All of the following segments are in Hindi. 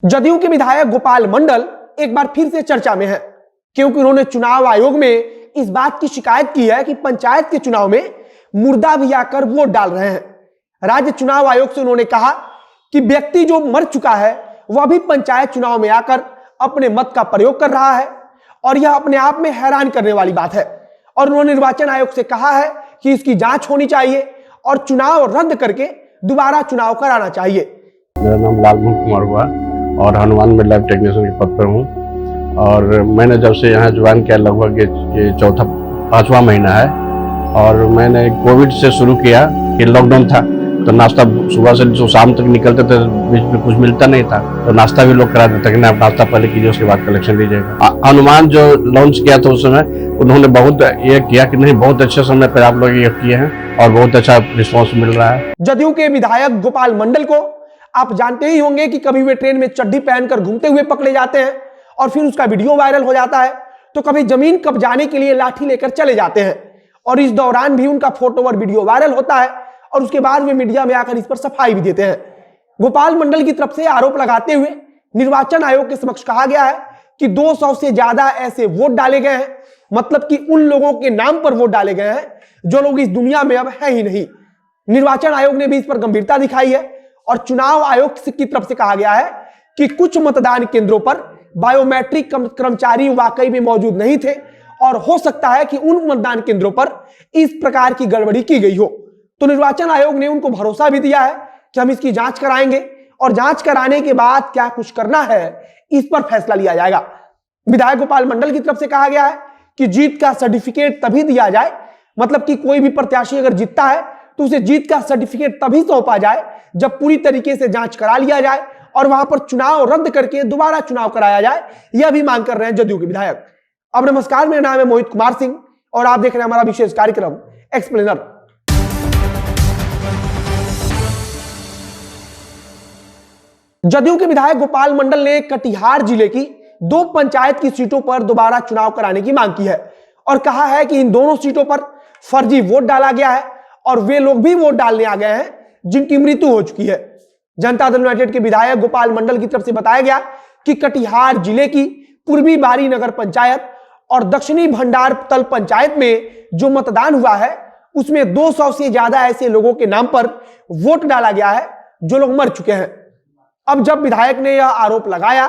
जदयू के विधायक गोपाल मंडल एक बार फिर से चर्चा में है, क्योंकि उन्होंने चुनाव आयोग में इस बात की शिकायत की है कि पंचायत के चुनाव में मुर्दा भी आकर वोट डाल रहे हैं। राज्य चुनाव आयोग से उन्होंने कहा कि व्यक्ति जो मर चुका है वह भी पंचायत चुनाव में आकर अपने मत का प्रयोग कर रहा है और यह अपने आप में हैरान करने वाली बात है। और उन्होंने निर्वाचन आयोग से कहा है कि इसकी जांच होनी चाहिए और चुनाव रद्द करके दोबारा चुनाव कराना चाहिए। मेरा नाम लालमोहन कुमार हुआ और हनुमान में लैब टेक्नीशियन के पद पर हूँ और मैंने जब से यहाँ ज्वाइन किया लगभग ये चौथा पाँचवा महीना है। और मैंने कोविड से शुरू किया कि लॉकडाउन था तो नाश्ता सुबह से जो शाम तक निकलते थे, बीच में कुछ मिलता नहीं था तो नाश्ता भी लोग करा देते कि आप नाश्ता पहले कीजिए उसके बाद कलेक्शन लीजिएगा। हनुमान जो लॉन्च किया था उस समय उन्होंने बहुत ये किया कि नहीं बहुत अच्छे समय पर आप लोग ये किए हैं और बहुत अच्छा रिस्पॉन्स मिल रहा है। जदयू के विधायक गोपाल मंडल को आप जानते ही होंगे कि कभी वे ट्रेन में चड्डी पहनकर घूमते हुए पकड़े जाते हैं और फिर उसका वीडियो वायरल हो जाता है, तो कभी जमीन कब्जाने के लिए लाठी लेकर चले जाते हैं और इस दौरान भी उनका फोटो और वीडियो वायरल होता है और उसके बाद वे मीडिया में आकर इस पर सफाई भी देते हैं। गोपाल मंडल की तरफ से आरोप लगाते हुए निर्वाचन आयोग के समक्ष कहा गया है कि 200 से ज्यादा ऐसे वोट डाले गए हैं, मतलब कि उन लोगों के नाम पर वोट डाले गए हैं जो लोग इस दुनिया में अब है ही नहीं। निर्वाचन आयोग ने भी इस पर गंभीरता दिखाई है और चुनाव आयोग की तरफ से कहा गया है कि कुछ मतदान केंद्रों पर बायोमेट्रिक कर्मचारी वाकई में मौजूद नहीं थे और हो सकता है कि उन मतदान केंद्रों पर इस प्रकार की गड़बड़ी की गई हो। तो निर्वाचन आयोग ने उनको भरोसा भी दिया है कि हम इसकी जांच कराएंगे और जांच कराने के बाद क्या कुछ करना है इस पर फैसला लिया जाएगा। विधायक गोपाल मंडल की तरफ से कहा गया है कि जीत का सर्टिफिकेट तभी दिया जाए, मतलब कि कोई भी प्रत्याशी अगर जीतता है तो उसे जीत का सर्टिफिकेट तभी सौंपा जाए जब पूरी तरीके से जांच करा लिया जाए और वहां पर चुनाव रद्द करके दोबारा चुनाव कराया जाए। यह भी मांग कर रहे हैं जदयू के विधायक। अब नमस्कार, मेरा नाम है मोहित कुमार सिंह और आप देख रहे हैं हमारा विशेष कार्यक्रम एक्सप्लेनर। जदयू के विधायक गोपाल मंडल ने कटिहार जिले की 2 पंचायत की सीटों पर दोबारा चुनाव कराने की मांग की है और कहा है कि इन दोनों सीटों पर फर्जी वोट डाला गया है और वे लोग भी वोट डालने आ गए हैं जिनकी मृत्यु हो चुकी है। जनता दल यूनाइटेड के विधायक गोपाल मंडल की तरफ से बताया गया कि कटिहार जिले की पूर्वी बारी नगर पंचायत और दक्षिणी भंडार तल पंचायत में जो मतदान हुआ है उसमें 200 से ज्यादा ऐसे लोगों के नाम पर वोट डाला गया है जो लोग मर चुके हैं। अब जब विधायक ने यह आरोप लगाया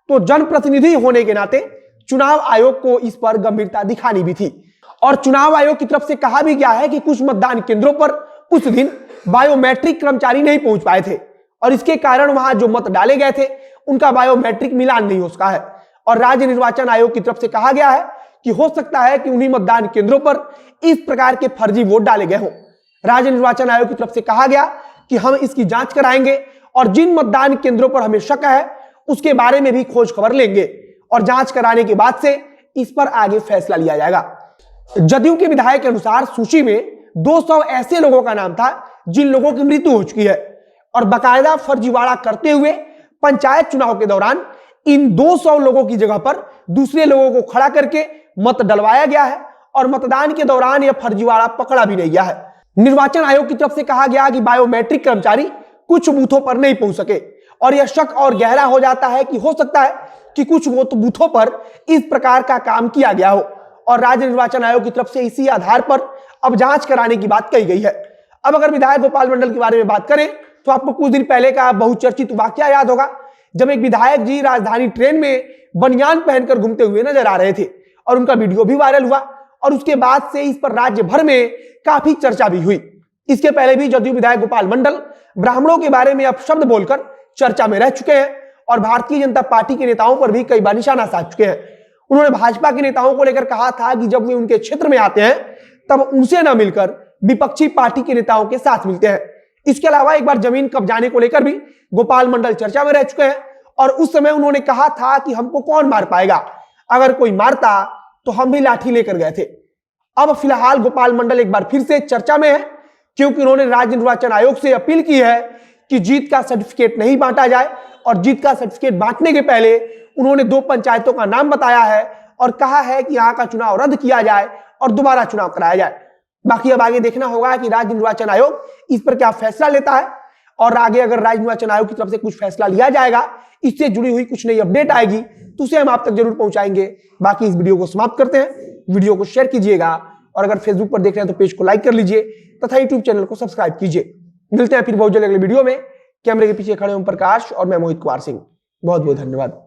तो जनप्रतिनिधि होने के नाते चुनाव आयोग को इस पर गंभीरता दिखानी भी थी और चुनाव आयोग की तरफ से कहा भी गया है कि कुछ मतदान केंद्रों पर उस दिन बायोमेट्रिक कर्मचारी नहीं पहुंच पाए थे और इसके कारण वहां जो मत डाले गए थे उनका बायोमेट्रिक मिलान नहीं हो सका है। और राज्य निर्वाचन आयोग की तरफ से कहा गया है कि हो सकता है कि उन्हीं मतदान केंद्रों पर इस प्रकार के फर्जी वोट डाले गए हों। राज्य निर्वाचन आयोग की तरफ से कहा गया कि हम इसकी जांच कराएंगे और जिन मतदान केंद्रों पर हमें शक है उसके बारे में भी खोज खबर लेंगे और जांच कराने के बाद से इस पर आगे फैसला लिया जाएगा। जदयू के विधायक के अनुसार सूची में 200 ऐसे लोगों का नाम था जिन लोगों की मृत्यु हो चुकी है और बाकायदा फर्जीवाड़ा करते हुए पंचायत चुनाव के दौरान इन 200 लोगों की जगह पर दूसरे लोगों को खड़ा करके मत डलवाया गया है और मतदान के दौरान यह फर्जीवाड़ा पकड़ा भी नहीं गया है। निर्वाचन आयोग की तरफ से कहा गया कि बायोमेट्रिक कर्मचारी कुछ बूथों पर नहीं पहुंच सके और यह शक और गहरा हो जाता है कि हो सकता है कि कुछ बूथों पर इस प्रकार का काम किया गया हो और राज्य निर्वाचन आयोग की तरफ से इसी आधार पर अब जांच कराने की बात कही गई है। अब अगर विधायक गोपाल मंडल के बारे में बात करें तो आपको कुछ दिन पहले का बहुचर्चित वाकया याद होगा जब एक विधायक जी राजधानी ट्रेन में बनियान पहनकर घूमते हुए नजर आ रहे थे और उनका वीडियो भी वायरल हुआ और उसके बाद से इस पर राज्य भर में काफी चर्चा भी हुई। इसके पहले भी जदयू विधायक गोपाल मंडल ब्राह्मणों के बारे में अपशब्द बोलकर चर्चा में रह चुके हैं और भारतीय जनता पार्टी के नेताओं पर भी कई बार निशाना साध चुके हैं। उन्होंने भाजपा के नेताओं को लेकर कहा था कि जब वे उनके क्षेत्र में आते हैं तब उनसे न मिलकर विपक्षी पार्टी के नेताओं के साथ मिलते हैं। इसके अलावा एक बार जमीन कब्जाने को लेकर भी गोपाल मंडल चर्चा में रह चुके हैं और उस समय उन्होंने कहा था कि हमको कौन मार पाएगा, अगर कोई मारता तो हम भी लाठी लेकर गए थे। अब फिलहाल गोपाल मंडल एक बार फिर से चर्चा में है क्योंकि उन्होंने राज्य निर्वाचन आयोग से अपील की है कि जीत का सर्टिफिकेट नहीं बांटा जाए और जीत का सर्टिफिकेट बांटने के पहले उन्होंने 2 पंचायतों का नाम बताया है और कहा है कि यहां का चुनाव रद्द किया जाए और दोबारा चुनाव कराया जाए। बाकी अब आगे देखना होगा कि राज्य निर्वाचन आयोग इस पर क्या फैसला लेता है और आगे अगर राज्य निर्वाचन आयोग की तरफ से कुछ फैसला लिया जाएगा, इससे जुड़ी हुई कुछ नई अपडेट आएगी तो उसे हम आप तक जरूर पहुंचाएंगे। बाकी इस वीडियो को समाप्त करते हैं, वीडियो को शेयर कीजिएगा और अगर फेसबुक पर देख रहे हैं तो पेज को लाइक कर लीजिए तथा यूट्यूब चैनल को सब्सक्राइब कीजिए। मिलते हैं फिर बहुत जल्द अगले वीडियो में। कैमरे के पीछे खड़े ओम प्रकाश और मैं मोहित कुमार सिंह। बहुत बहुत धन्यवाद।